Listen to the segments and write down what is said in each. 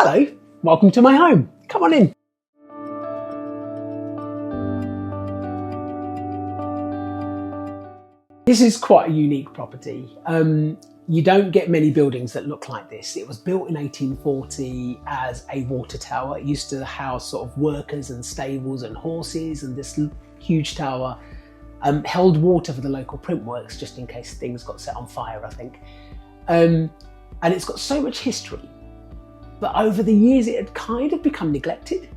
Hello, welcome to my home. Come on in. This is quite a unique property. You don't get many buildings that look like this. It was built in 1840 as a water tower. It used to house sort of workers and stables and horses, and this huge tower held water for the local print works just in case things got set on fire, I think. And it's got so much history, but over the years it had kind of become neglected.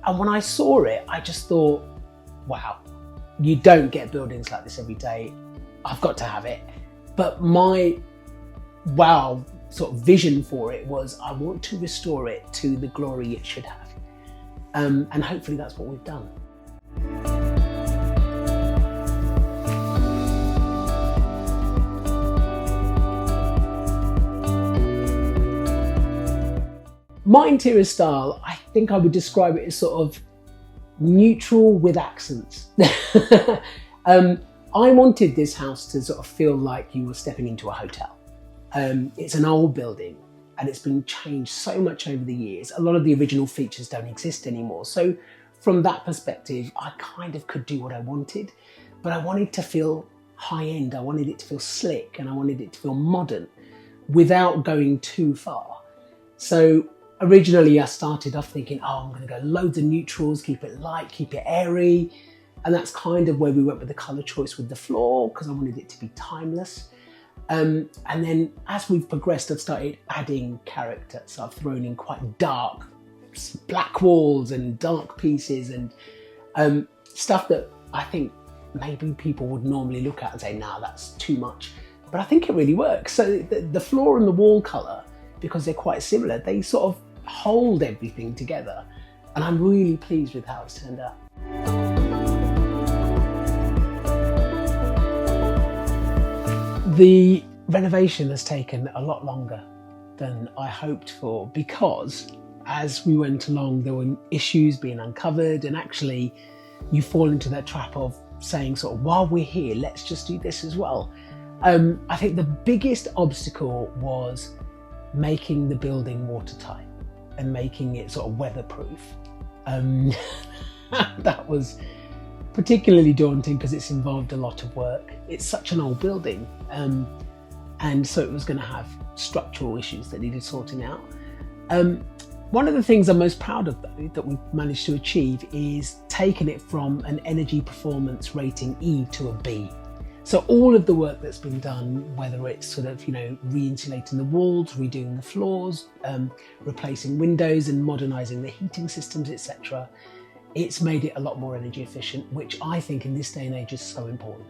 And when I saw it, I just thought, wow, you don't get buildings like this every day. I've got to have it. But my wow sort of vision for it was, I want to restore it to the glory it should have. And hopefully that's what we've done. My interior style, I think I would describe it as sort of neutral with accents. I wanted this house to sort of feel like you were stepping into a hotel. It's an old building and it's been changed so much over the years. A lot of the original features don't exist anymore. So from that perspective, I kind of could do what I wanted, but I wanted to feel high end. I wanted it to feel slick and I wanted it to feel modern without going too far. So originally I started off thinking, oh, I'm going to go loads of neutrals, keep it light, keep it airy. And that's kind of where we went with the colour choice with the floor, because I wanted it to be timeless. And then as we've progressed, I've started adding character. So I've thrown in quite dark black walls and dark pieces and stuff that I think maybe people would normally look at and say, nah, that's too much. But I think it really works. So the floor and the wall colour, because they're quite similar, they sort of hold everything together. And I'm really pleased with how it's turned out. The renovation has taken a lot longer than I hoped for, because as we went along, there were issues being uncovered, and actually you fall into that trap of saying sort of, while we're here, let's just do this as well. I think the biggest obstacle was making the building watertight and making it sort of weatherproof. That was particularly daunting because it's involved a lot of work. It's such an old building, and so it was going to have structural issues that needed sorting out. One of the things I'm most proud of, though, that we've managed to achieve is taking it from an energy performance rating E to a B. So all of the work that's been done, whether it's sort of, re-insulating the walls, redoing the floors, replacing windows and modernising the heating systems, etc., it's made it a lot more energy efficient, which I think in this day and age is so important.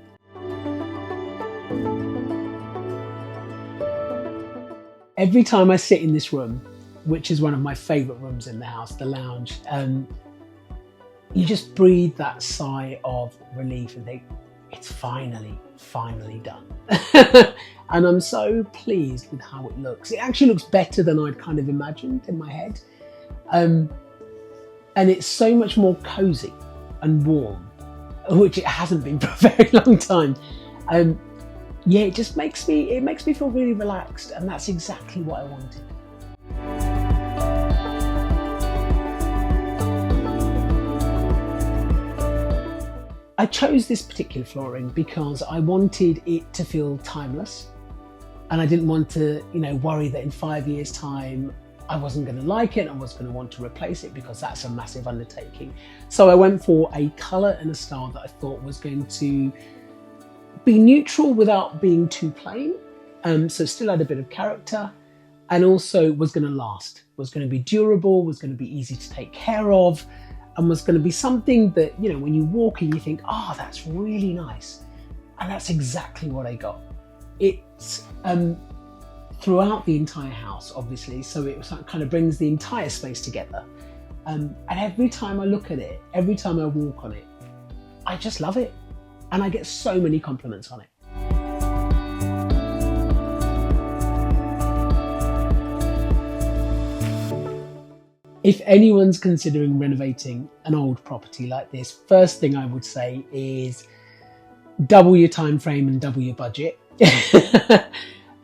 Every time I sit in this room, which is one of my favourite rooms in the house, the lounge, you just breathe that sigh of relief and think, it's finally done. And I'm so pleased with how it looks. It actually looks better than I'd kind of imagined in my head. And it's so much more cosy and warm, which it hasn't been for a very long time. Yeah, it just makes me feel really relaxed, and that's exactly what I wanted. I chose this particular flooring because I wanted it to feel timeless, and I didn't want to, worry that in 5 years' time I wasn't going to like it, I was going to want to replace it, because that's a massive undertaking. So I went for a colour and a style that I thought was going to be neutral without being too plain, so still had a bit of character, and also was going to last, was going to be durable, was going to be easy to take care of, and was going to be something that, when you walk in, you think, oh, that's really nice. And that's exactly what I got. It's throughout the entire house, obviously, so it kind of brings the entire space together. And every time I look at it, every time I walk on it, I just love it. And I get so many compliments on it. If anyone's considering renovating an old property like this, first thing I would say is double your time frame and double your budget.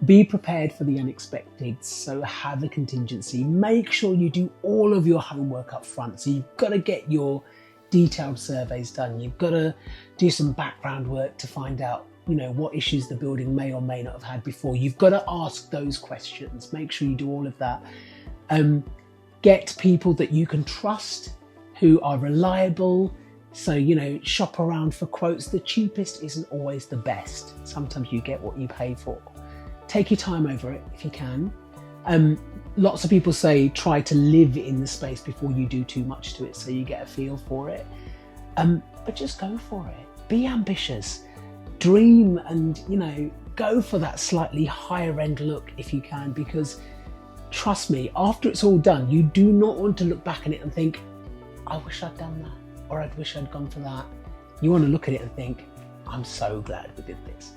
Be prepared for the unexpected, so have a contingency. Make sure you do all of your homework up front. So you've got to get your detailed surveys done. You've got to do some background work to find out, what issues the building may or may not have had before. You've got to ask those questions. Make sure you do all of that. Get people that you can trust, who are reliable. So, shop around for quotes. The cheapest isn't always the best. Sometimes you get what you pay for. Take your time over it if you can. Lots of people say try to live in the space before you do too much to it, so you get a feel for it. But just go for it. Be ambitious. Dream and, go for that slightly higher end look if you can, because trust me, after it's all done, you do not want to look back at it and think, I wish I'd done that, or I wish I'd gone for that. You want to look at it and think, I'm so glad we did this.